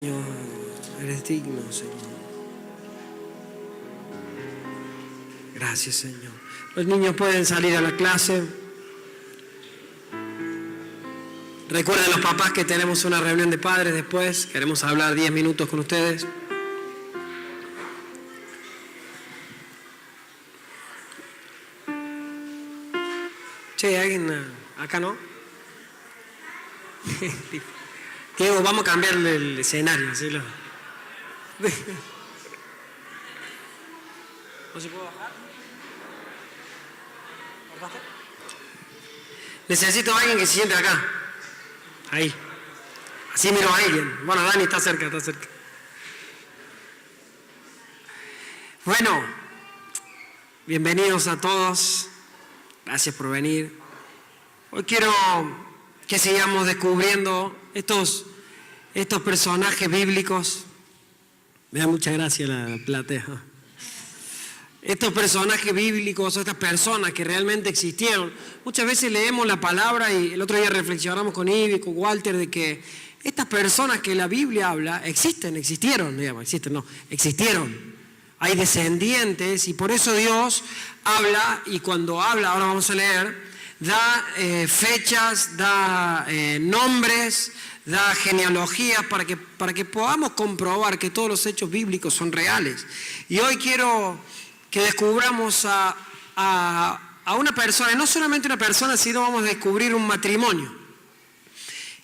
Señor, eres digno, Señor. Gracias, Señor. Los niños pueden salir a la clase. Recuerden los papás que tenemos una reunión de padres después. Queremos hablar 10 minutos con ustedes. Che, ¿alguien acá no? Diego, vamos a cambiarle el escenario, ¿sí? ¿No se puede bajar? Necesito a alguien que se siente acá. Ahí. Así miro a alguien. Bueno, Dani está cerca, está cerca. Bueno, bienvenidos a todos. Gracias por venir. Hoy quiero que sigamos descubriendo estos personajes bíblicos. Me da mucha gracia la platea. Estos personajes bíblicos, estas personas que realmente existieron. Muchas veces leemos la palabra y el otro día reflexionamos con Ivy, con Walter, de que estas personas que la Biblia habla existieron. Hay descendientes y por eso Dios habla, y cuando habla, ahora vamos a leer, da fechas, da nombres, da genealogías para que podamos comprobar que todos los hechos bíblicos son reales. Y hoy quiero que descubramos a una persona, y no solamente una persona, sino vamos a descubrir un matrimonio.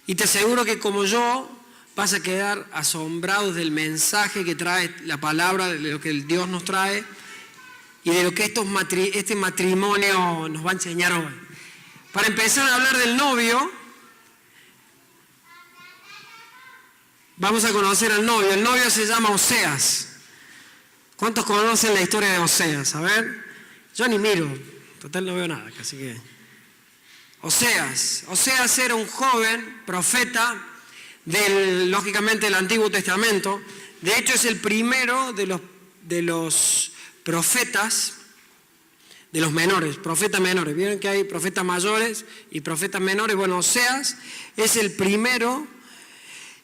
Y te aseguro que como yo vas a quedar asombrados del mensaje que trae la palabra, de lo que Dios nos trae y de lo que este matrimonio nos va a enseñar hoy. Para empezar a hablar del novio, vamos a conocer al novio. El novio se llama Oseas. ¿Cuántos conocen la historia de Oseas? A ver, yo ni miro, total no veo nada, así que... Oseas era un joven profeta, lógicamente del Antiguo Testamento. De hecho es el primero de los profetas, de los menores, profetas menores. Vieron que hay profetas mayores y profetas menores. Bueno, Oseas es el primero,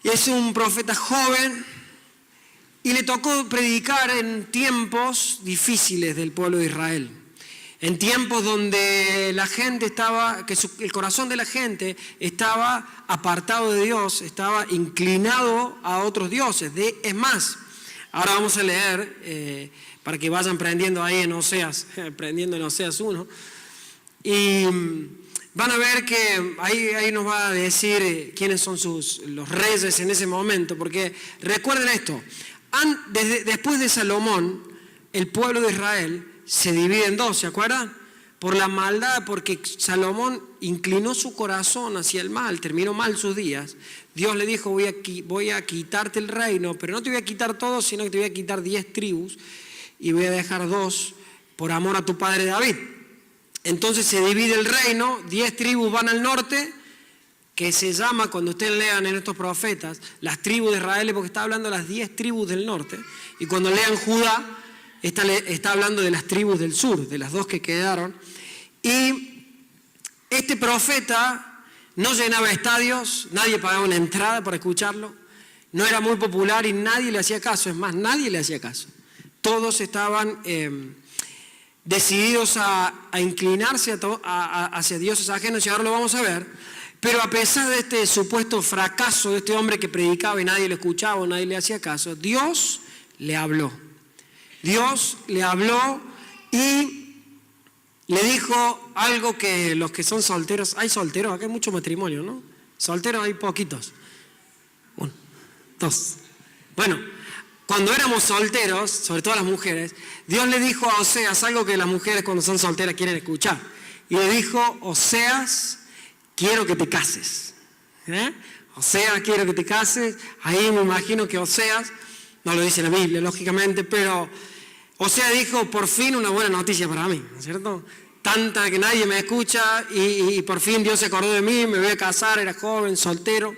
y es un profeta joven, y le tocó predicar en tiempos difíciles del pueblo de Israel. En tiempos donde la gente estaba, el corazón de la gente estaba apartado de Dios, estaba inclinado a otros dioses. Es más, ahora vamos a leer, para que vayan aprendiendo ahí en Oseas, aprendiendo en Oseas 1. Y van a ver que ahí nos va a decir quiénes son los reyes en ese momento, porque recuerden esto, después de Salomón, el pueblo de Israel se divide en dos, ¿se acuerdan? Por la maldad, porque Salomón inclinó su corazón hacia el mal, terminó mal sus días. Dios le dijo, voy a quitarte el reino, pero no te voy a quitar todo, sino que te voy a quitar 10 tribus y voy a dejar 2 por amor a tu padre David. Entonces se divide el reino, 10 tribus van al norte, que se llama, cuando ustedes lean en estos profetas, las tribus de Israel, porque está hablando de las 10 tribus del norte, y cuando lean Judá, está hablando de las tribus del sur, de las 2 que quedaron. Y este profeta no llenaba estadios, nadie pagaba una entrada para escucharlo, no era muy popular y nadie le hacía caso, es más, nadie le hacía caso. Todos estaban decididos a inclinarse hacia dioses ajenos, y ahora lo vamos a ver. Pero a pesar de este supuesto fracaso de este hombre que predicaba y nadie le escuchaba o nadie le hacía caso, Dios le habló. Dios le habló y le dijo algo que los que son solteros, hay solteros, acá hay mucho matrimonio, ¿no? Solteros hay poquitos. 1, 2. Bueno, cuando éramos solteros, sobre todo las mujeres, Dios le dijo a Oseas algo que las mujeres cuando son solteras quieren escuchar. Y le dijo, Oseas, quiero que te cases. Oseas, quiero que te cases. Ahí me imagino que Oseas, no lo dice la Biblia, lógicamente, pero Oseas dijo, por fin una buena noticia para mí, ¿no es cierto? Tanta que nadie me escucha y por fin Dios se acordó de mí, me voy a casar, era joven, soltero.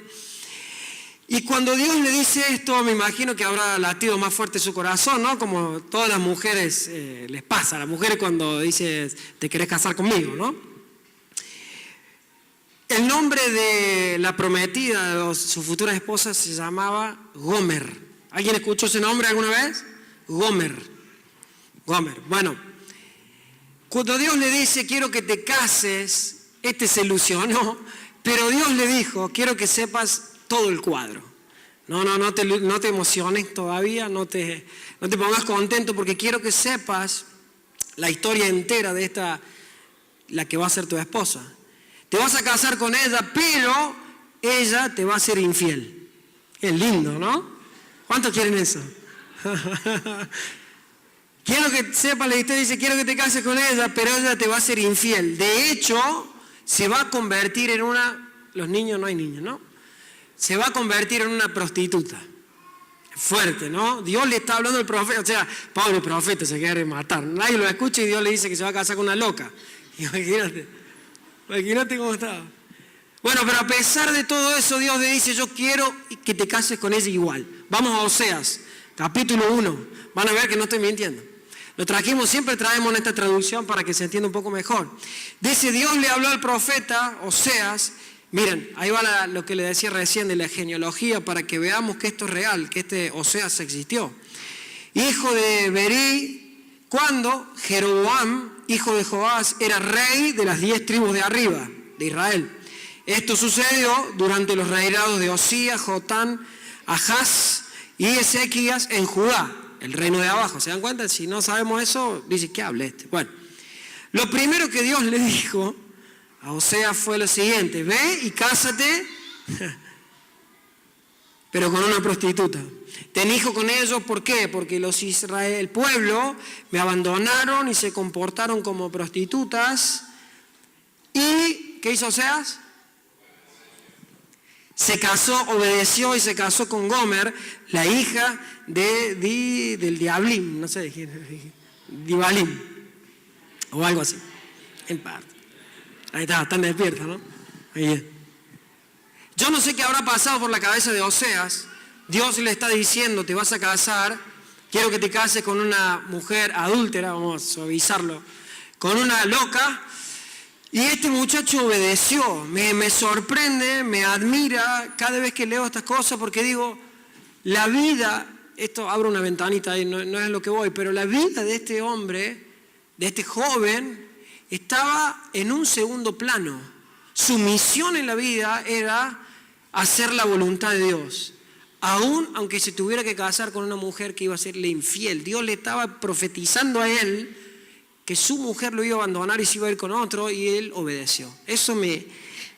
Y cuando Dios le dice esto, me imagino que habrá latido más fuerte su corazón, ¿no? Como todas las mujeres les pasa, a las mujeres cuando dices, te querés casar conmigo, ¿no? El nombre de la prometida de su futura esposa se llamaba Gomer. ¿Alguien escuchó ese nombre alguna vez? Gomer. Bueno, cuando Dios le dice, quiero que te cases, se ilusionó, pero Dios le dijo, quiero que sepas todo el cuadro. No te emociones todavía, no te pongas contento, porque quiero que sepas la historia entera de la que va a ser tu esposa. Te vas a casar con ella, pero ella te va a ser infiel. Es lindo, ¿no? ¿Cuántos quieren eso? Quiero que sepas la historia, dice, quiero que te cases con ella, pero ella te va a ser infiel. De hecho, se va a convertir en los niños, no hay niños, ¿no? Se va a convertir en una prostituta. Fuerte, ¿no? Dios le está hablando al profeta, o sea, pobre profeta, se quiere matar. Nadie lo escucha y Dios le dice que se va a casar con una loca. Imagínate cómo está. Bueno, pero a pesar de todo eso, Dios le dice, yo quiero que te cases con ella igual. Vamos a Oseas, capítulo 1. Van a ver que no estoy mintiendo. Siempre traemos esta traducción para que se entienda un poco mejor. Dice, Dios le habló al profeta Oseas. Miren, ahí va lo que le decía recién de la genealogía, para que veamos que esto es real, que Oseas existió. Hijo de Berí, cuando Jeroboam, hijo de Joás, era rey de las 10 tribus de arriba, de Israel. Esto sucedió durante los reinados de Osías, Jotán, Ahaz y Ezequías en Judá, el reino de abajo. ¿Se dan cuenta? Si no sabemos eso, dice, ¿qué habla este? Bueno, lo primero que Dios le dijo a Oseas fue lo siguiente: ve y cásate, pero con una prostituta. Ten hijo con ellos, ¿por qué? Porque el pueblo me abandonaron y se comportaron como prostitutas. ¿Y qué hizo Oseas? Se casó, obedeció y se casó con Gomer, la hija del Diablim, no sé, Dibalim, o algo así, en parte. Ahí está, están despiertos, ¿no? Bien. Yo no sé qué habrá pasado por la cabeza de Oseas. Dios le está diciendo, te vas a casar, quiero que te cases con una mujer adúltera, vamos a suavizarlo, con una loca. Y este muchacho obedeció. Me sorprende, me admira cada vez que leo estas cosas, porque digo, la vida, esto abro una ventanita ahí, no es lo que voy, pero la vida de este hombre, de este joven, estaba en un segundo plano. Su misión en la vida era hacer la voluntad de Dios. Aún aunque se tuviera que casar con una mujer que iba a serle infiel, Dios le estaba profetizando a él que su mujer lo iba a abandonar y se iba a ir con otro, y él obedeció. Eso me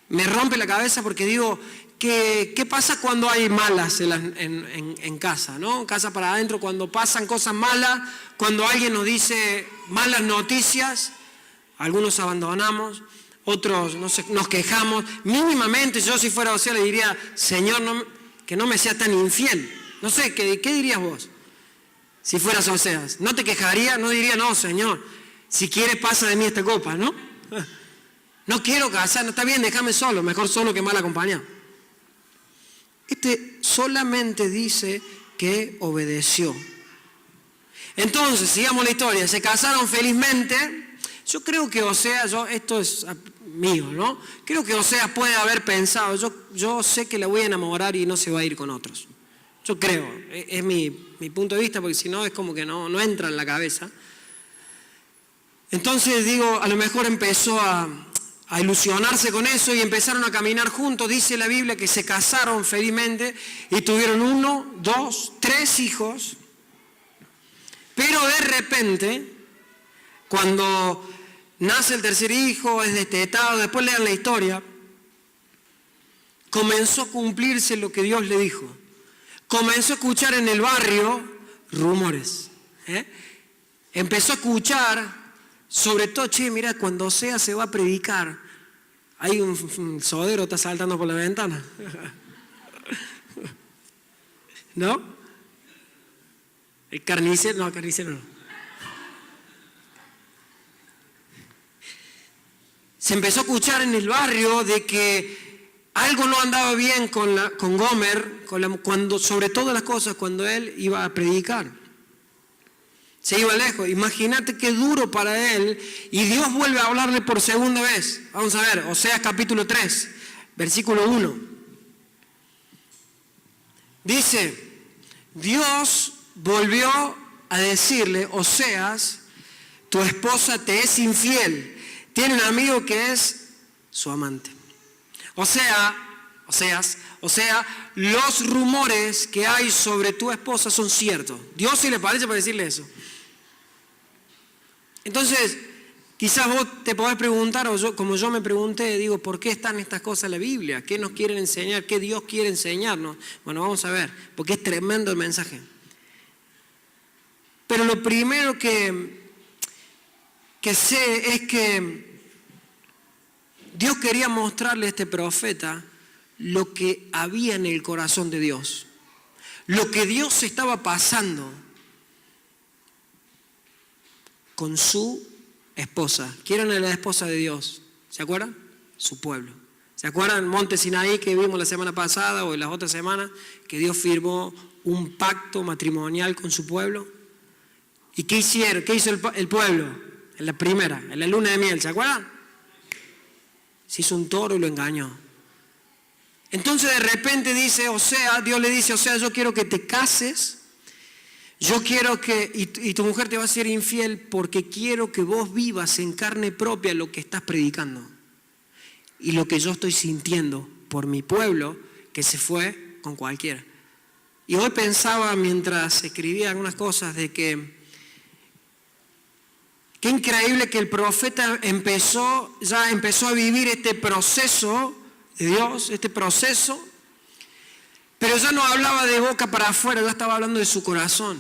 rompe la cabeza, porque digo, ¿qué pasa cuando hay malas en casa, ¿no? Casa para adentro, cuando pasan cosas malas, cuando alguien nos dice malas noticias, algunos abandonamos, otros nos quejamos. Mínimamente, yo si fuera Oseas le diría, Señor, que no me sea tan infiel. No sé, ¿qué dirías vos? Si fueras Oseas, ¿no te quejaría? No diría, no, Señor, si quieres pasa de mí esta copa, ¿no? No quiero casar, no está bien, déjame solo, mejor solo que mal acompañado. Solamente dice que obedeció. Entonces, sigamos la historia, se casaron felizmente. Yo creo que Oseas, esto es mío, ¿no? Creo que Oseas puede haber pensado, yo sé que la voy a enamorar y no se va a ir con otros. Yo creo, es mi punto de vista, porque si no es como que no entra en la cabeza. Entonces digo, a lo mejor empezó a ilusionarse con eso y empezaron a caminar juntos. Dice la Biblia que se casaron felizmente y tuvieron 1, 2, 3 hijos. Pero de repente, cuando nace el tercer hijo, es destetado, después lean la historia, comenzó a cumplirse lo que Dios le dijo. Comenzó a escuchar en el barrio rumores. Empezó a escuchar, sobre todo, mira, cuando Oseas se va a predicar, hay un sodero está saltando por la ventana. ¿No? El carnicero no. Se empezó a escuchar en el barrio de que algo no andaba bien con Gomer, sobre todas las cosas, cuando él iba a predicar. Se iba lejos. Imagínate qué duro para él. Y Dios vuelve a hablarle por segunda vez. Vamos a ver, Oseas capítulo 3. versículo 1. Dice, Dios volvió a decirle, Oseas, tu esposa te es infiel, tiene un amigo que es su amante. O sea, los rumores que hay sobre tu esposa son ciertos. Dios sí le parece para decirle eso. Entonces, quizás vos te podés preguntar, o yo, como yo me pregunté, digo, ¿por qué están estas cosas en la Biblia? ¿Qué nos quieren enseñar? ¿Qué Dios quiere enseñarnos? Bueno, vamos a ver, porque es tremendo el mensaje. Pero lo primero que sé es que Dios quería mostrarle a este profeta lo que había en el corazón de Dios, lo que Dios estaba pasando con su esposa. ¿Quién era la esposa de Dios? ¿Se acuerdan? Su pueblo. ¿Se acuerdan Monte Sinaí que vimos la semana pasada o en las otras semanas? Que Dios firmó un pacto matrimonial con su pueblo. ¿Y qué hicieron? ¿Qué hizo el pueblo? En la primera, en la luna de miel, ¿se acuerdan? Se hizo un toro y lo engañó. Entonces de repente dice, Dios le dice, yo quiero que te cases, yo quiero que, y tu mujer te va a ser infiel porque quiero que vos vivas en carne propia lo que estás predicando y lo que yo estoy sintiendo por mi pueblo que se fue con cualquiera. Y hoy pensaba mientras escribía algunas cosas de que qué increíble que el profeta ya empezó a vivir este proceso de Dios, este proceso, pero ya no hablaba de boca para afuera, ya estaba hablando de su corazón.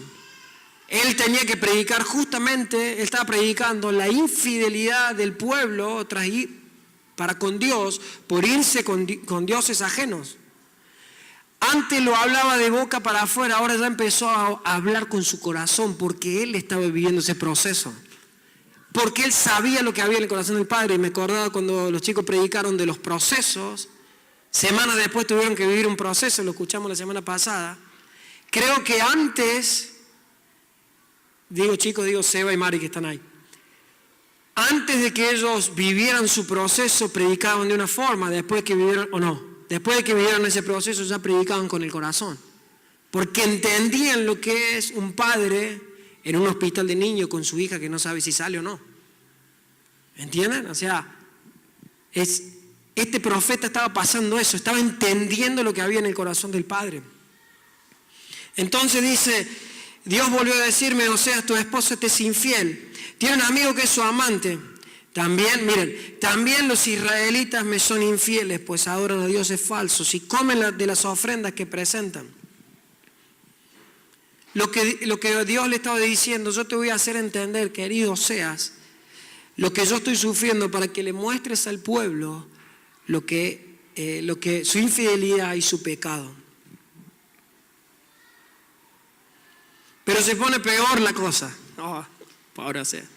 Él tenía que predicar justamente, él estaba predicando la infidelidad del pueblo para con Dios por irse con dioses ajenos. Antes lo hablaba de boca para afuera, ahora ya empezó a hablar con su corazón porque él estaba viviendo ese proceso. Porque él sabía lo que había en el corazón del Padre. Y me acordaba cuando los chicos predicaron de los procesos. Semanas después tuvieron que vivir un proceso, lo escuchamos la semana pasada. Creo que antes, digo Seba y Mari que están ahí. Antes de que ellos vivieran su proceso, predicaban de una forma. Después de que vivieron ese proceso, ya predicaban con el corazón. Porque entendían lo que es un padre en un hospital de niños con su hija que no sabe si sale o no. ¿Entienden? O sea, este profeta estaba pasando eso, estaba entendiendo lo que había en el corazón del Padre. Entonces dice, Dios volvió a decirme, tu esposa te es infiel. Tiene un amigo que es su amante. También los israelitas me son infieles, pues adoran a dioses falsos y comen de las ofrendas que presentan. Lo que Dios le estaba diciendo, yo te voy a hacer entender, querido Oseas, lo que yo estoy sufriendo para que le muestres al pueblo lo que su infidelidad y su pecado. Pero se pone peor la cosa. Pobre Oseas.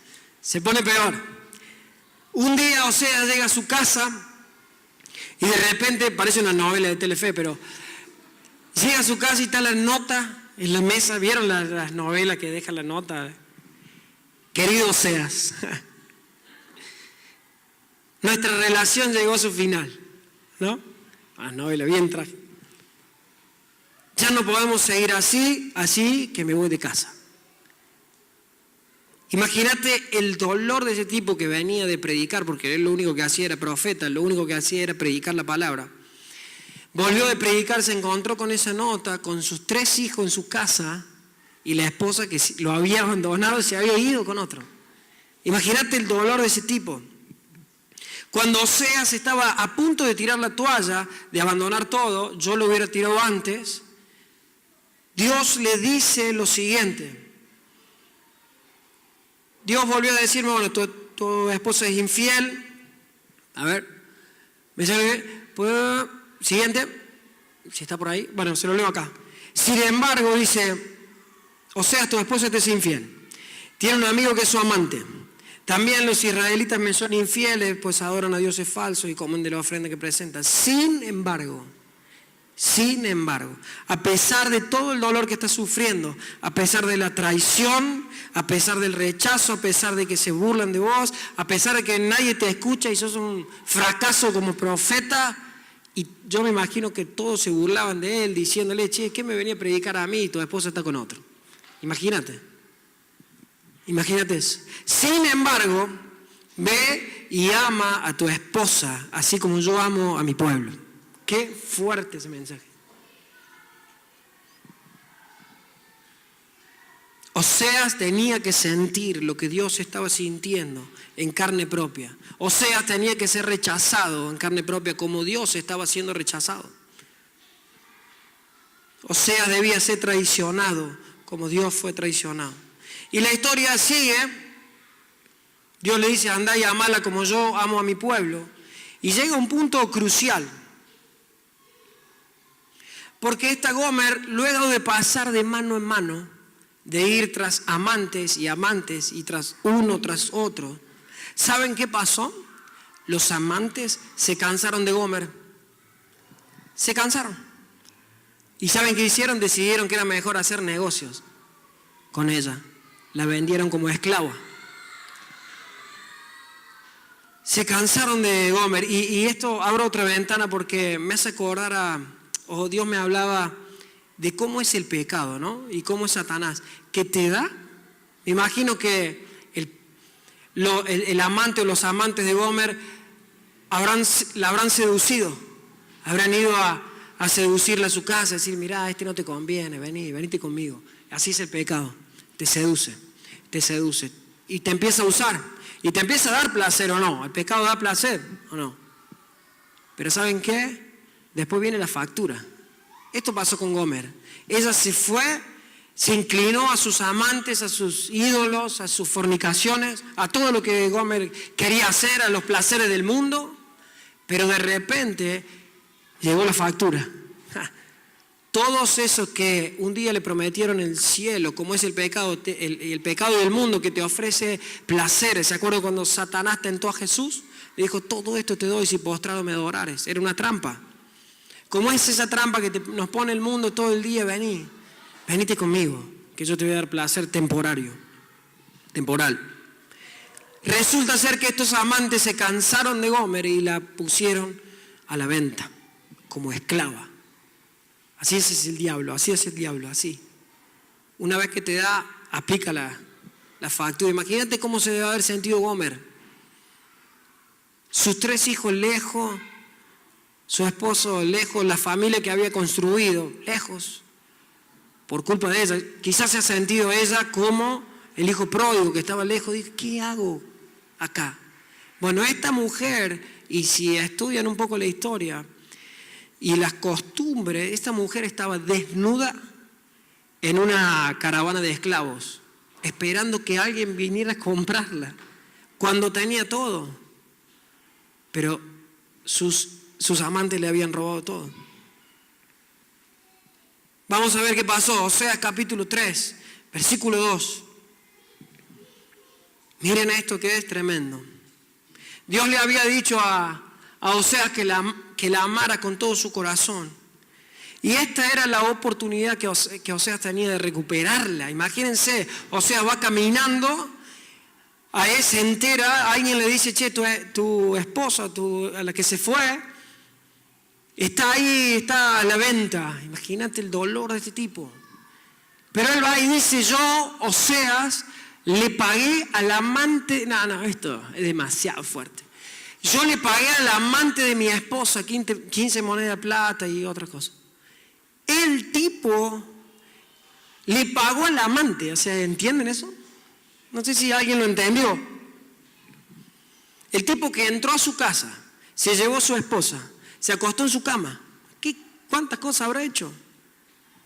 Se pone peor. Un día Oseas llega a su casa y de repente, parece una novela de Telefe, pero llega a su casa y está la nota en la mesa. ¿Vieron las novelas que dejan la nota? Querido Oseas, nuestra relación llegó a su final, ¿no? Las novelas bien trágicas. Ya no podemos seguir así que me voy de casa. Imagínate el dolor de ese tipo que venía de predicar, porque él lo único que hacía era profeta, lo único que hacía era predicar la palabra. Volvió de predicar, se encontró con esa nota, con sus 3 hijos en su casa y la esposa que lo había abandonado se había ido con otro. Imagínate el dolor de ese tipo. Cuando Oseas estaba a punto de tirar la toalla, de abandonar todo, yo lo hubiera tirado antes, Dios le dice lo siguiente. Dios volvió a decirme, bueno, tu esposa es infiel. A ver, ¿me sale? Siguiente, si está por ahí, bueno, se lo leo acá. Sin embargo, dice, Oseas, tu esposa te es infiel. Tiene un amigo que es su amante. También los israelitas me son infieles, pues adoran a dioses falsos y comen de la ofrenda que presentan. Sin embargo, a pesar de todo el dolor que estás sufriendo, a pesar de la traición, a pesar del rechazo, a pesar de que se burlan de vos, a pesar de que nadie te escucha y sos un fracaso como profeta, Y yo me imagino que todos se burlaban de él, diciéndole, che, ¿qué me venía a predicar a mí y tu esposa está con otro? Imagínate eso. Sin embargo, ve y ama a tu esposa, así como yo amo a mi pueblo. Qué fuerte ese mensaje. Oseas tenía que sentir lo que Dios estaba sintiendo en carne propia. Oseas tenía que ser rechazado en carne propia como Dios estaba siendo rechazado. Oseas debía ser traicionado como Dios fue traicionado. Y la historia sigue. Dios le dice, andá y amala como yo amo a mi pueblo. Y llega un punto crucial. Porque esta Gomer, luego de pasar de mano en mano, de ir tras amantes y tras uno tras otro, ¿saben qué pasó? Los amantes se cansaron de Gomer. Se cansaron. ¿Y saben qué hicieron? Decidieron que era mejor hacer negocios con ella. La vendieron como esclava. Se cansaron de Gomer. Y esto abro otra ventana porque me hace acordar Dios me hablaba de cómo es el pecado, ¿no? Y cómo es Satanás. Que te da, me imagino que el amante o los amantes de Gomer la habrán seducido. Habrán ido a seducirla a su casa, decir, mirá, este no te conviene, venite conmigo. Así es el pecado. Te seduce. Y te empieza a usar. Y te empieza a dar placer o no. El pecado da placer o no. Pero ¿saben qué? Después viene la factura. Esto pasó con Gomer. Ella se fue, se inclinó a sus amantes, a sus ídolos, a sus fornicaciones, a todo lo que Gomer quería hacer, a los placeres del mundo. Pero de repente llegó la factura. Todos esos que un día le prometieron el cielo, como es el pecado del mundo que te ofrece placeres. ¿Se acuerdan cuando Satanás tentó a Jesús? Le dijo, todo esto te doy si postrado me adorares. Era una trampa. ¿Cómo es esa trampa que nos pone el mundo todo el día? Venite conmigo, que yo te voy a dar placer temporal. Resulta ser que estos amantes se cansaron de Gomer y la pusieron a la venta como esclava. Así es el diablo, así. Una vez que te da, aplica la factura. Imagínate cómo se debe haber sentido Gomer. Sus 3 hijos lejos, su esposo lejos, la familia que había construido lejos, por culpa de ella. Quizás se ha sentido ella como el hijo pródigo que estaba lejos. Dice, ¿qué hago acá? Bueno, esta mujer, y si estudian un poco la historia y las costumbres, esta mujer estaba desnuda en una caravana de esclavos, esperando que alguien viniera a comprarla, cuando tenía todo. Pero sus amantes le habían robado todo. Vamos a ver qué pasó. Oseas capítulo 3, versículo 2. Miren esto que es tremendo. Dios le había dicho a Oseas que la amara con todo su corazón. Y esta era la oportunidad que Oseas tenía de recuperarla. Imagínense, Oseas va caminando, a él se entera, alguien le dice, che, tu esposa, a la que se fue, está ahí, está a la venta. Imagínate el dolor de este tipo. Pero él va y dice, yo, Oseas, le pagué al amante, no, esto es demasiado fuerte. Yo le pagué al amante de mi esposa 15 monedas de plata y otras cosas. El tipo le pagó al amante, o sea, ¿entienden eso? No sé si alguien lo entendió. El tipo que entró a su casa, se llevó a su esposa, se acostó en su cama. ¿Cuántas cosas habrá hecho?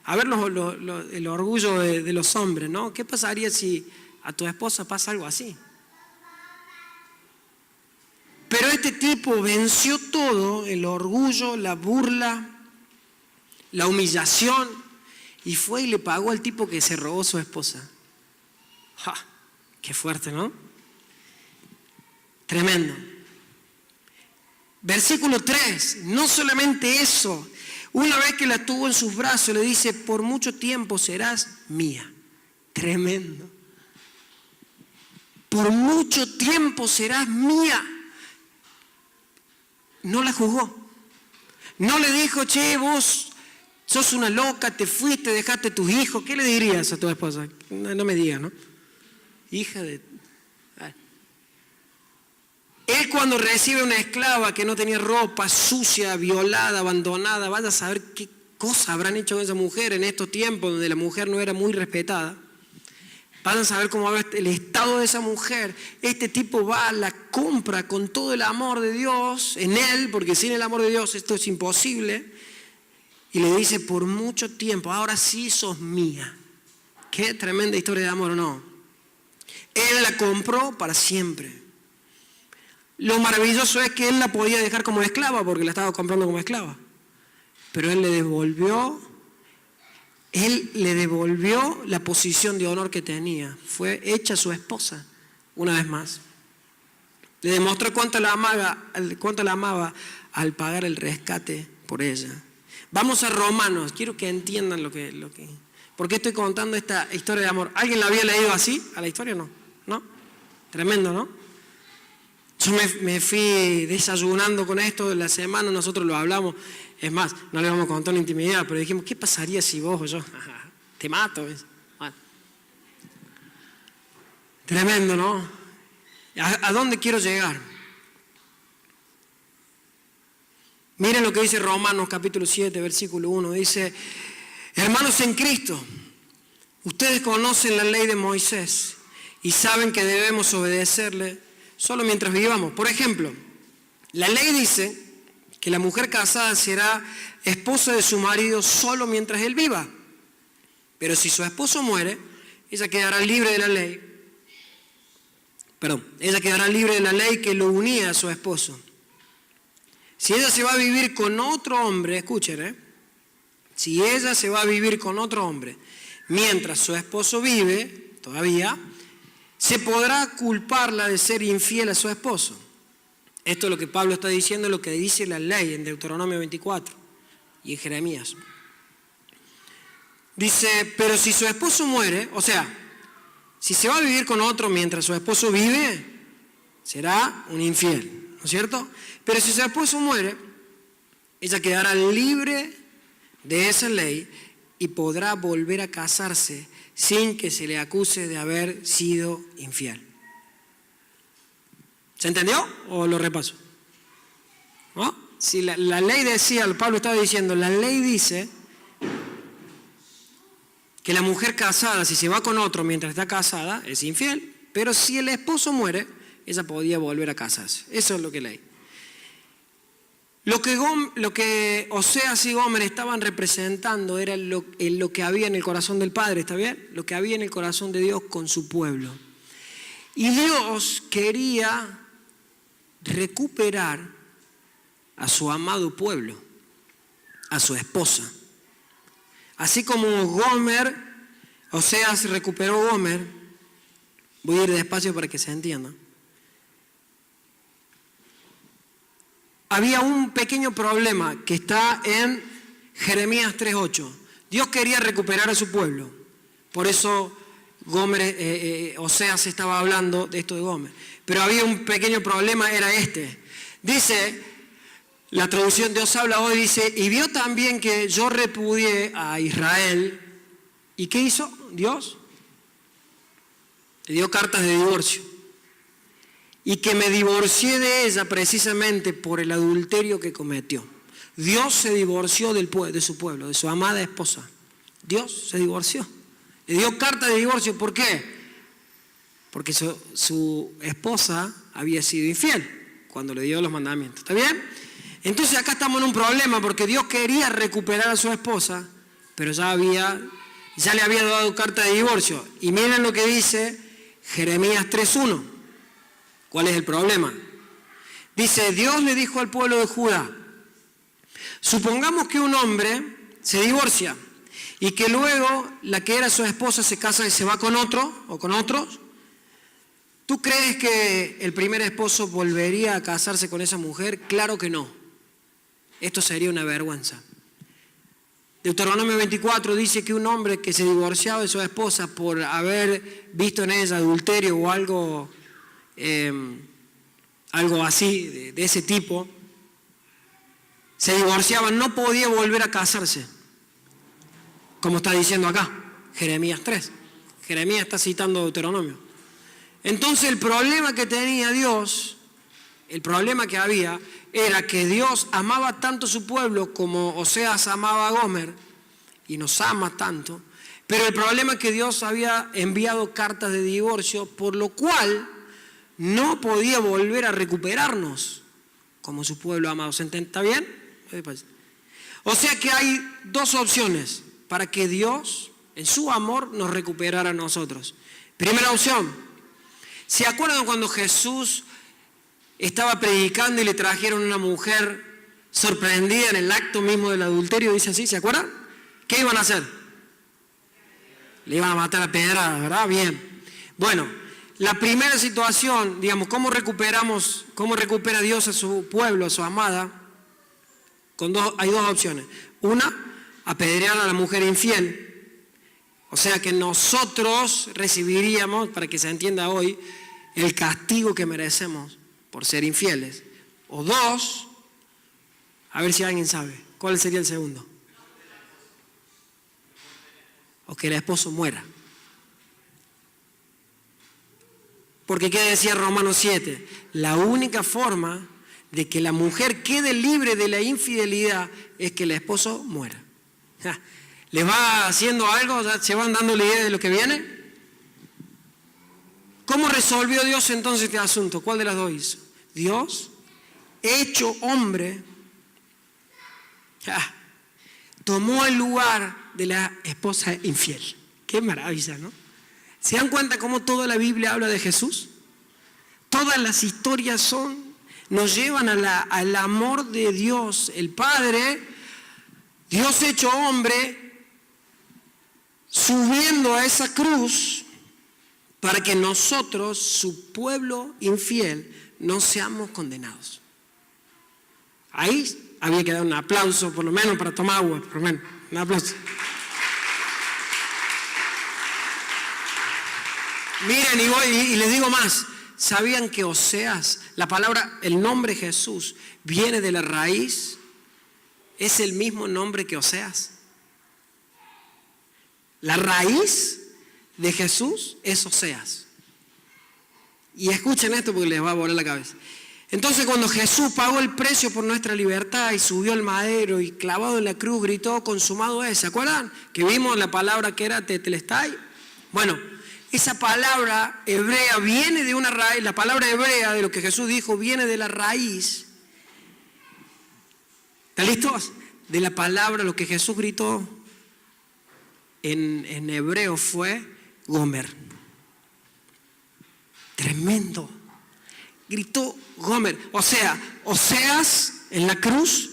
A ver el orgullo de los hombres, ¿no? ¿Qué pasaría si a tu esposa pasa algo así? Pero este tipo venció todo, el orgullo, la burla, la humillación, y fue y le pagó al tipo que se robó su esposa. ¡Ja! Qué fuerte, ¿no? Tremendo. Versículo 3, no solamente eso, una vez que la tuvo en sus brazos, le dice, por mucho tiempo serás mía. Tremendo. Por mucho tiempo serás mía. No la juzgó. No le dijo, che, vos sos una loca, te fuiste, dejaste tus hijos. ¿Qué le dirías a tu esposa? No me digas, ¿no? Hija de... Él cuando recibe una esclava que no tenía ropa, sucia, violada, abandonada, vaya a saber qué cosas habrán hecho con esa mujer en estos tiempos donde la mujer no era muy respetada. Van a saber cómo va el estado de esa mujer. Este tipo va, la compra con todo el amor de Dios en él, porque sin el amor de Dios esto es imposible. Y le dice, por mucho tiempo, ahora sí sos mía. Qué tremenda historia de amor, ¿o no? Él la compró para siempre. Lo maravilloso es que él la podía dejar como esclava, porque la estaba comprando como esclava. Pero él le devolvió la posición de honor que tenía. Fue hecha su esposa, una vez más. Le demostró cuánto la amaba al pagar el rescate por ella. Vamos a Romanos, quiero que entiendan lo que... ¿Por qué estoy contando esta historia de amor? ¿Alguien la había leído así a la historia? ¿No? Tremendo, ¿no? Yo me fui desayunando con esto de la semana, nosotros lo hablamos. Es más, no le vamos a contar una intimidad, pero dijimos, ¿qué pasaría si vos o yo? Te mato. Bueno. Tremendo, ¿no? ¿A dónde quiero llegar? Miren lo que dice Romanos capítulo 7, versículo 1. Dice, hermanos en Cristo, ustedes conocen la ley de Moisés y saben que debemos obedecerle solo mientras vivamos. Por ejemplo, la ley dice que la mujer casada será esposa de su marido solo mientras él viva. Pero si su esposo muere, ella quedará libre de la ley. Ella quedará libre de la ley que lo unía a su esposo. Si ella se va a vivir con otro hombre, escuchen, si ella se va a vivir con otro hombre mientras su esposo vive, todavía, se podrá culparla de ser infiel a su esposo. Esto es lo que Pablo está diciendo, lo que dice la ley en Deuteronomio 24 y en Jeremías. Dice, pero si su esposo muere, o sea, si se va a vivir con otro mientras su esposo vive, será un infiel, ¿no es cierto? Pero si su esposo muere, ella quedará libre de esa ley y podrá volver a casarse sin que se le acuse de haber sido infiel. ¿Se entendió? ¿O lo repaso? ¿No? Si la ley decía, Pablo estaba diciendo, la ley dice que la mujer casada, si se va con otro mientras está casada, es infiel, pero si el esposo muere, ella podía volver a casarse. Eso es lo que ley. Lo que Oseas y Gomer estaban representando era lo que había en el corazón del Padre, ¿está bien? Lo que había en el corazón de Dios con su pueblo. Y Dios quería recuperar a su amado pueblo, a su esposa. Así como Oseas recuperó Gomer, voy a ir despacio para que se entienda. Había un pequeño problema que está en Jeremías 3:8. Dios quería recuperar a su pueblo. Por eso Oseas estaba hablando de esto de Gomer. Pero había un pequeño problema, era este. Dice, la traducción Dios habla hoy, dice, y vio también que yo repudié a Israel. ¿Y qué hizo Dios? Le dio cartas de divorcio. Y que me divorcié de ella precisamente por el adulterio que cometió. Dios se divorció de su pueblo, de su amada esposa. Dios se divorció. Le dio carta de divorcio, ¿por qué? Porque su esposa había sido infiel cuando le dio los mandamientos. ¿Está bien? Entonces acá estamos en un problema porque Dios quería recuperar a su esposa, pero ya le había dado carta de divorcio. Y miren lo que dice Jeremías 3:1. ¿Cuál es el problema? Dice, Dios le dijo al pueblo de Judá, supongamos que un hombre se divorcia y que luego la que era su esposa se casa y se va con otro o con otros. ¿Tú crees que el primer esposo volvería a casarse con esa mujer? Claro que no. Esto sería una vergüenza. Deuteronomio 24 dice que un hombre que se divorciaba de su esposa por haber visto en ella adulterio o algo así, de ese tipo, se divorciaba, no podía volver a casarse. Como está diciendo acá, Jeremías 3. Jeremías está citando Deuteronomio. Entonces el problema que tenía Dios, el problema que había, era que Dios amaba tanto a su pueblo como Oseas amaba a Gomer, y nos ama tanto, pero el problema es que Dios había enviado cartas de divorcio, por lo cual no podía volver a recuperarnos como su pueblo amado. ¿Se entiende? ¿Está bien? O sea que hay dos opciones para que Dios, en su amor, nos recuperara a nosotros. Primera opción, ¿se acuerdan cuando Jesús estaba predicando y le trajeron una mujer sorprendida en el acto mismo del adulterio? Dice así, ¿se acuerdan? ¿Qué iban a hacer? Le iban a matar a pedrada, ¿verdad? Bien. Bueno, la primera situación, digamos, ¿cómo recupera Dios a su pueblo, a su amada? Hay dos opciones. Una, apedrear a la mujer infiel. O sea que nosotros recibiríamos, para que se entienda hoy, el castigo que merecemos por ser infieles. O dos, a ver si alguien sabe, ¿cuál sería el segundo? O que el esposo muera. Porque ¿qué decía Romanos 7? La única forma de que la mujer quede libre de la infidelidad es que el esposo muera. ¿Les va haciendo algo? ¿Se van dando la idea de lo que viene? ¿Cómo resolvió Dios entonces este asunto? ¿Cuál de las dos hizo? Dios, hecho hombre, tomó el lugar de la esposa infiel. Qué maravilla, ¿no? ¿Se dan cuenta cómo toda la Biblia habla de Jesús? Todas las historias nos llevan al amor de Dios, el Padre, Dios hecho hombre, subiendo a esa cruz para que nosotros, su pueblo infiel, no seamos condenados. Ahí había que dar un aplauso, por lo menos para tomar agua, por lo menos, un aplauso. Miren, y les digo más, ¿sabían que Oseas, la palabra, el nombre Jesús, viene de la raíz? Es el mismo nombre que Oseas. La raíz de Jesús es Oseas. Y escuchen esto porque les va a volar la cabeza. Entonces cuando Jesús pagó el precio por nuestra libertad y subió al madero y clavado en la cruz gritó, consumado es. ¿Se acuerdan? Que vimos la palabra que era tetelestai. Bueno, esa palabra hebrea viene de una raíz, la palabra hebrea de lo que Jesús dijo viene de la raíz. ¿Están listos? De la palabra, lo que Jesús gritó en hebreo fue Gomer. Tremendo. Gritó Gomer. O sea, Oseas en la cruz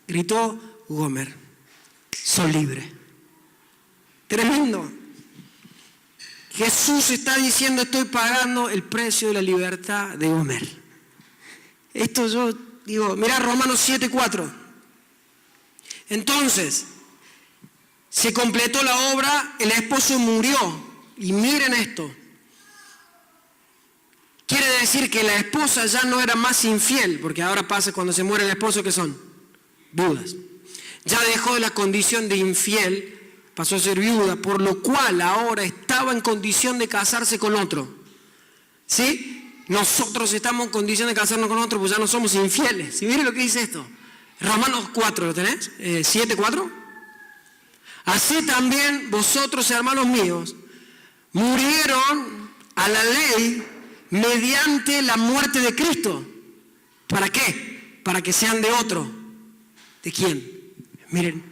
gritó Gomer. Soy libre. Tremendo. Jesús está diciendo, estoy pagando el precio de la libertad de Gomer. Esto yo digo, mirá Romanos 7:4. Entonces, se completó la obra, el esposo murió. Y miren esto. Quiere decir que la esposa ya no era más infiel, porque ahora pasa cuando se muere el esposo, ¿qué son? Viudas. Ya dejó la condición de infiel, pasó a ser viuda, por lo cual ahora estaba en condición de casarse con otro. ¿Sí? Nosotros estamos en condición de casarnos con otro, pues ya no somos infieles. ¿Sí? Miren lo que dice esto. Romanos 4, ¿lo tenés? 7:4. Así también vosotros, hermanos míos, murieron a la ley mediante la muerte de Cristo. ¿Para qué? Para que sean de otro. ¿De quién? Miren.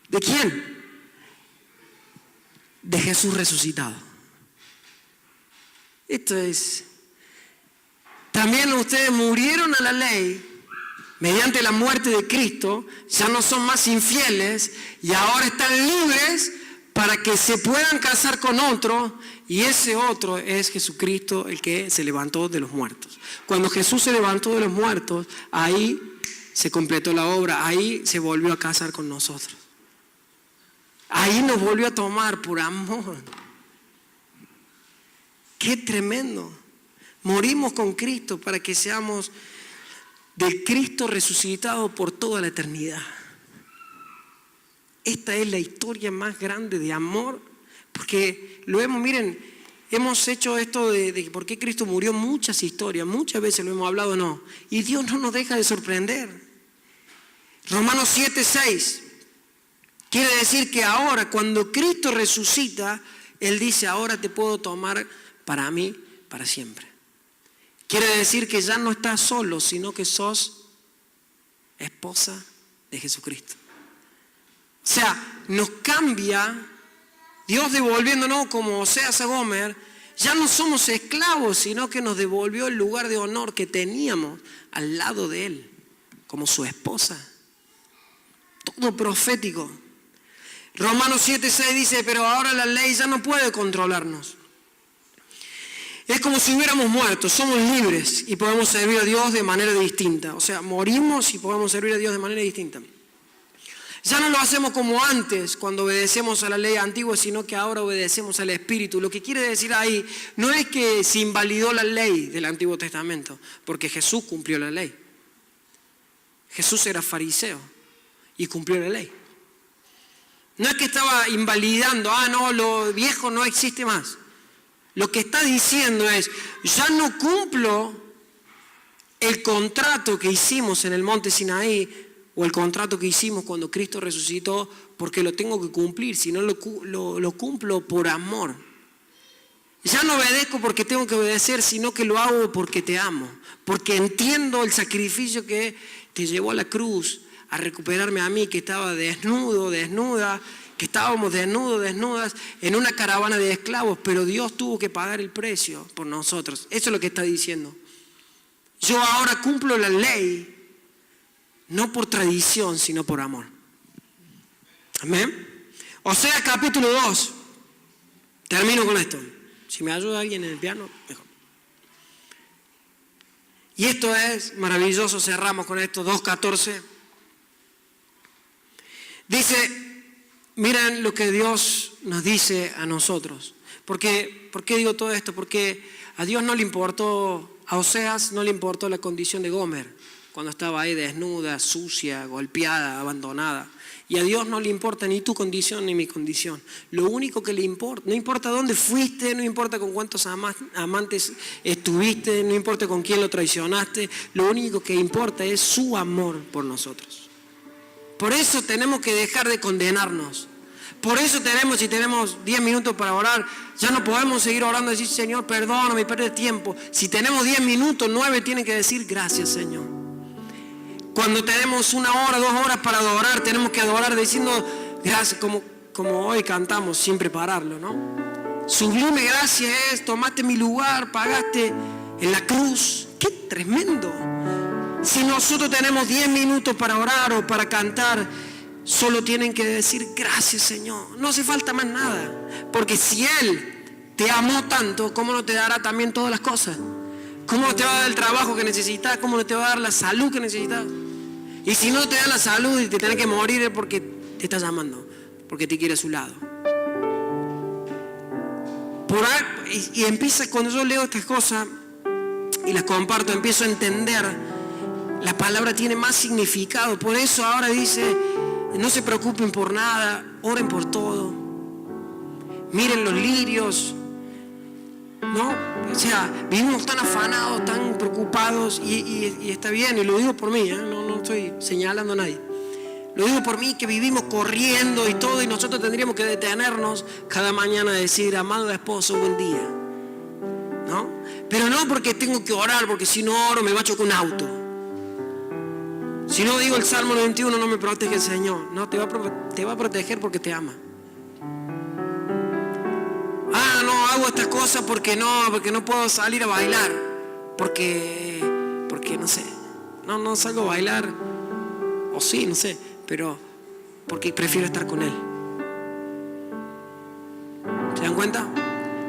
¿De quién? De Jesús resucitado. Esto es. También ustedes murieron a la ley mediante la muerte de Cristo, ya no son más infieles y ahora están libres para que se puedan casar con otro, y ese otro es Jesucristo, el que se levantó de los muertos. Cuando Jesús se levantó de los muertos, ahí se completó la obra, ahí se volvió a casar con nosotros. Ahí nos volvió a tomar por amor. ¡Qué tremendo! Morimos con Cristo para que seamos del Cristo resucitado por toda la eternidad. Esta es la historia más grande de amor, porque hemos hecho esto de por qué Cristo murió, muchas historias, muchas veces lo hemos hablado, no. Y Dios no nos deja de sorprender. Romanos 7:6 quiere decir que ahora, cuando Cristo resucita, Él dice, ahora te puedo tomar para mí, para siempre. Quiere decir que ya no estás solo, sino que sos esposa de Jesucristo. O sea, nos cambia Dios devolviéndonos como Oseas a Gomer. Ya no somos esclavos, sino que nos devolvió el lugar de honor que teníamos al lado de Él, como su esposa. Todo profético. Romanos 7:6 dice, pero ahora la ley ya no puede controlarnos. Es como si hubiéramos muerto, somos libres y podemos servir a Dios de manera distinta. O sea, morimos y podemos servir a Dios de manera distinta. Ya no lo hacemos como antes, cuando obedecemos a la ley antigua, sino que ahora obedecemos al Espíritu. Lo que quiere decir ahí no es que se invalidó la ley del Antiguo Testamento, porque Jesús cumplió la ley. Jesús era fariseo y cumplió la ley. No es que estaba invalidando, no, lo viejo no existe más. Lo que está diciendo es, ya no cumplo el contrato que hicimos en el monte Sinaí, o el contrato que hicimos cuando Cristo resucitó, porque lo tengo que cumplir, sino lo cumplo por amor. Ya no obedezco porque tengo que obedecer, sino que lo hago porque te amo, porque entiendo el sacrificio que te llevó a la cruz, a recuperarme a mí, que estaba desnudo, desnuda, que estábamos desnudos, desnudas, en una caravana de esclavos, pero Dios tuvo que pagar el precio por nosotros. Eso es lo que está diciendo. Yo ahora cumplo la ley, no por tradición, sino por amor. Amén. Oseas capítulo 2. Termino con esto. Si me ayuda alguien en el piano, mejor. Y esto es maravilloso, cerramos con esto, 2:14. Dice, miren lo que Dios nos dice a nosotros. ¿Por qué digo todo esto? Porque a Dios no le importó, a Oseas no le importó la condición de Gomer, cuando estaba ahí desnuda, sucia, golpeada, abandonada. Y a Dios no le importa ni tu condición ni mi condición. Lo único que le importa, no importa dónde fuiste, no importa con cuántos amantes estuviste, no importa con quién lo traicionaste, lo único que importa es su amor por nosotros. Por eso tenemos que dejar de condenarnos. Por eso si tenemos 10 minutos para orar, ya no podemos seguir orando y decir, Señor, perdóname, perdí tiempo. Si tenemos 10 minutos, 9 tienen que decir, gracias, Señor. Cuando tenemos 1 hora, 2 horas para adorar, tenemos que adorar diciendo gracias, como hoy cantamos, sin prepararlo, ¿no? Sublime gracia es, tomaste mi lugar, pagaste en la cruz. ¡Qué tremendo! Si nosotros tenemos 10 minutos para orar o para cantar, solo tienen que decir gracias, Señor. No hace falta más nada, porque si Él te amó tanto, ¿cómo no te dará también todas las cosas? ¿Cómo no te va a dar el trabajo que necesitas? ¿Cómo no te va a dar la salud que necesitas? Y si no te da la salud y te tienes que morir es porque te está llamando, porque te quiere a su lado. Y empieza, cuando yo leo estas cosas y las comparto, empiezo a entender, la palabra tiene más significado. Por eso ahora dice, no se preocupen por nada, oren por todo. Miren los lirios, ¿no? O sea, vivimos tan afanados, tan preocupados y está bien, y lo digo por mí, no estoy señalando a nadie. Lo digo por mí, que vivimos corriendo y todo, y nosotros tendríamos que detenernos cada mañana y decir, amado esposo, buen día, ¿no? Pero no porque tengo que orar, porque si no oro me va a chocar un auto. Si no digo el Salmo 91, no me protege el Señor. No, te va a proteger porque te ama. No hago estas cosas porque no puedo salir a bailar, porque no sé, no salgo a bailar, o sí, no sé, pero porque prefiero estar con Él. ¿Se dan cuenta?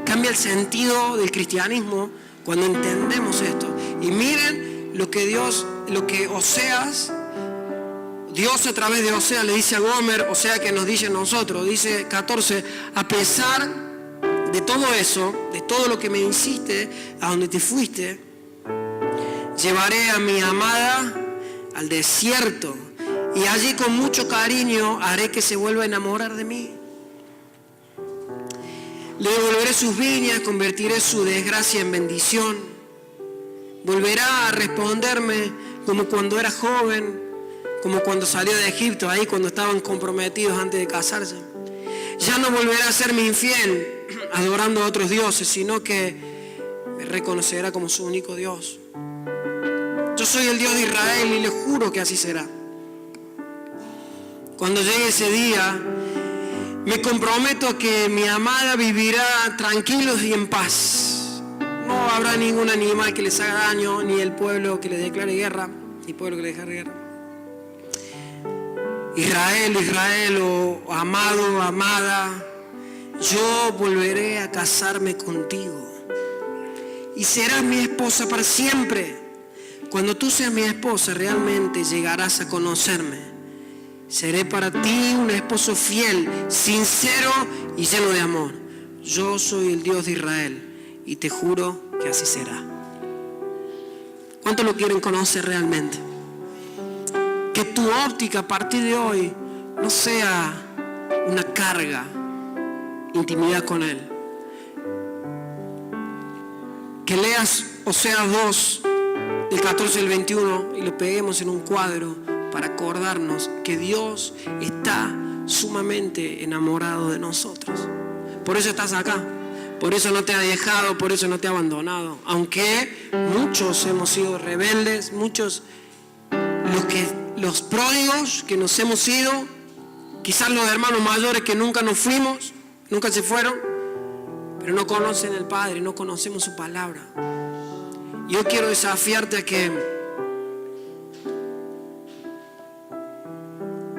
Cambia el sentido del cristianismo cuando entendemos esto. Y miren lo que Dios, Dios a través de Oseas le dice a Gomer, o sea que nos dice a nosotros, dice 14, a pesar de todo eso, de todo lo que me hiciste, a donde te fuiste, llevaré a mi amada al desierto, y allí con mucho cariño haré que se vuelva a enamorar de mí. Le devolveré sus viñas, convertiré su desgracia en bendición. Volverá a responderme como cuando era joven, como cuando salió de Egipto, ahí cuando estaban comprometidos antes de casarse. Ya no volverá a serme infiel adorando a otros dioses, sino que me reconocerá como su único Dios. Yo soy el Dios de Israel y le juro que así será. Cuando llegue ese día, me comprometo que mi amada vivirá tranquilos y en paz. No habrá ningún animal que les haga daño, ni el pueblo que les declare guerra, ni pueblo que les declare guerra. Israel, Israel, oh amado, amada, yo volveré a casarme contigo y serás mi esposa para siempre. Cuando tú seas mi esposa, realmente llegarás a conocerme. Seré para ti un esposo fiel, sincero y lleno de amor. Yo soy el Dios de Israel y te juro que así será. ¿Cuántos lo quieren conocer realmente? Que tu óptica a partir de hoy no sea una carga, intimidad con Él. Que leas Oseas 2, del 14 al 21 y lo peguemos en un cuadro para acordarnos que Dios está sumamente enamorado de nosotros. Por eso estás acá, por eso no te ha dejado, por eso no te ha abandonado. Aunque muchos hemos sido rebeldes, muchos los pródigos que nos hemos ido, quizás los hermanos mayores que nunca nos fuimos, nunca se fueron, pero no conocen al Padre, no conocemos su palabra. Yo quiero desafiarte a que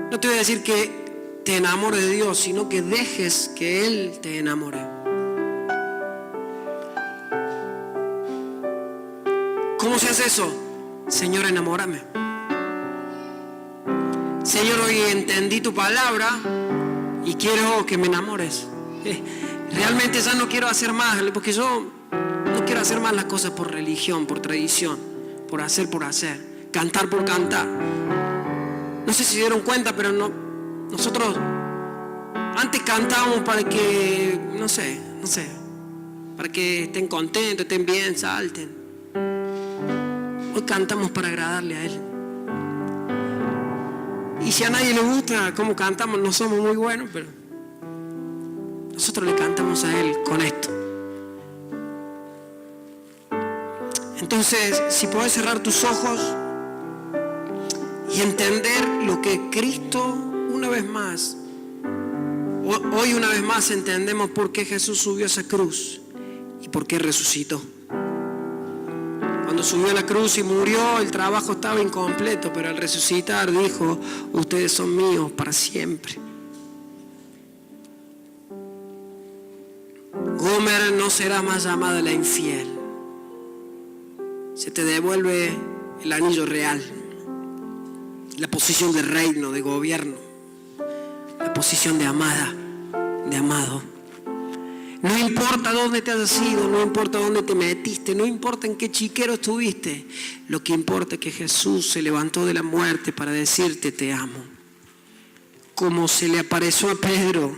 no te voy a decir que te enamores de Dios, sino que dejes que Él te enamore. ¿Cómo se hace eso? Señor, enamórame. Señor, hoy entendí tu palabra y quiero que me enamores. Realmente ya no quiero hacer más, porque yo no quiero hacer más las cosas por religión, por tradición, por hacer, cantar por cantar. No sé si se dieron cuenta, pero nosotros antes cantábamos para que, no sé, para que estén contentos, estén bien, salten. Hoy cantamos para agradarle a Él. Y si a nadie le gusta cómo cantamos, no somos muy buenos, pero nosotros le cantamos a Él con esto. Entonces, si podés cerrar tus ojos y entender lo que Cristo una vez más, hoy una vez más entendemos por qué Jesús subió a esa cruz y por qué resucitó. Cuando subió a la cruz y murió, el trabajo estaba incompleto, pero al resucitar dijo: ustedes son míos para siempre. Gomer no será más llamada la infiel. Se te devuelve el anillo real, la posición de reino, de gobierno, la posición de amada, de amado. No importa dónde te hayas ido, no importa dónde te metiste, no importa en qué chiquero estuviste. Lo que importa es que Jesús se levantó de la muerte para decirte: te amo. Como se le apareció a Pedro.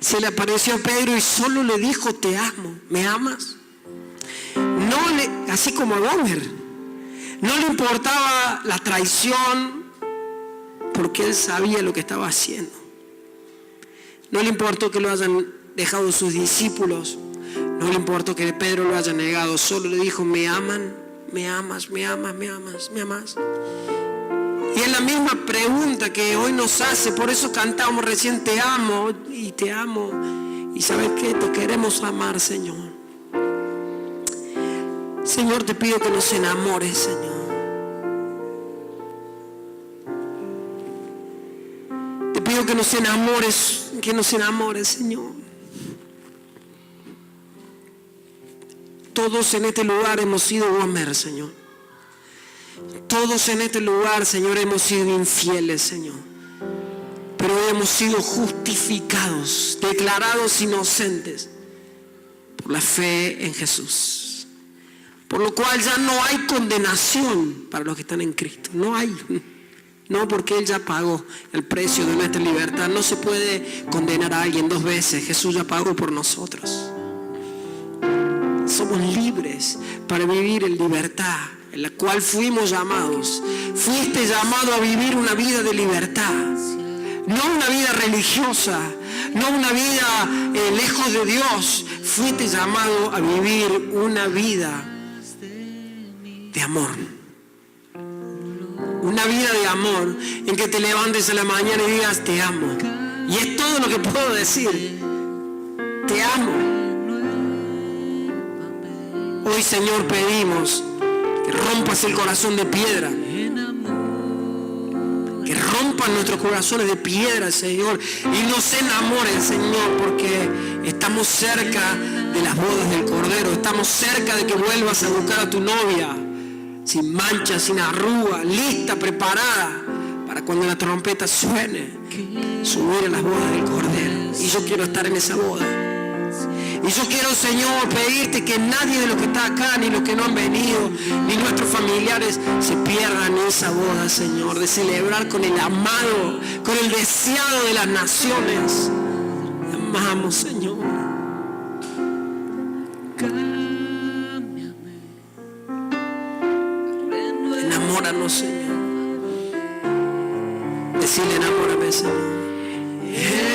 Se le apareció a Pedro y solo le dijo: te amo, ¿me amas? Así como a Gomer. No le importaba la traición, porque él sabía lo que estaba haciendo. No le importó que lo hayan dejado sus discípulos, no le importó que Pedro lo haya negado, solo le dijo: me aman, me amas, me amas, me amas, me amas. Y es la misma pregunta que hoy nos hace, por eso cantamos recién: te amo y te amo. Y ¿sabes qué? Te queremos amar, Señor. Señor, te pido que nos enamores, Señor. Te pido que nos enamores, Señor. Todos en este lugar hemos sido Gomer, Señor. Todos en este lugar, Señor, hemos sido infieles, Señor. Pero hemos sido justificados, declarados inocentes por la fe en Jesús. Por lo cual ya no hay condenación para los que están en Cristo. No hay. No, porque Él ya pagó el precio de nuestra libertad. No se puede condenar a alguien 2 veces. Jesús ya pagó por nosotros. Somos libres para vivir en libertad, en la cual fuimos llamados. Fuiste llamado a vivir una vida de libertad. No una vida religiosa, no una vida lejos de Dios. Fuiste llamado a vivir una vida de amor. Una vida de amor en que te levantes a la mañana y digas te amo. Y es todo lo que puedo decir. Te amo. Hoy, Señor, pedimos que rompas el corazón de piedra. Que rompan nuestros corazones de piedra, Señor. Y nos enamoren, Señor, porque estamos cerca de las bodas del Cordero. Estamos cerca de que vuelvas a buscar a tu novia. Sin mancha, sin arruga, lista, preparada para cuando la trompeta suene, subir a las bodas del Cordero. Y yo quiero estar en esa boda. Y yo quiero, Señor, pedirte que nadie de los que está acá, ni los que no han venido, ni nuestros familiares, se pierdan en esa boda, Señor, de celebrar con el amado, con el deseado de las naciones. Te amamos, Señor. Enamóranos, Señor. Decirle, enamórame, Señor.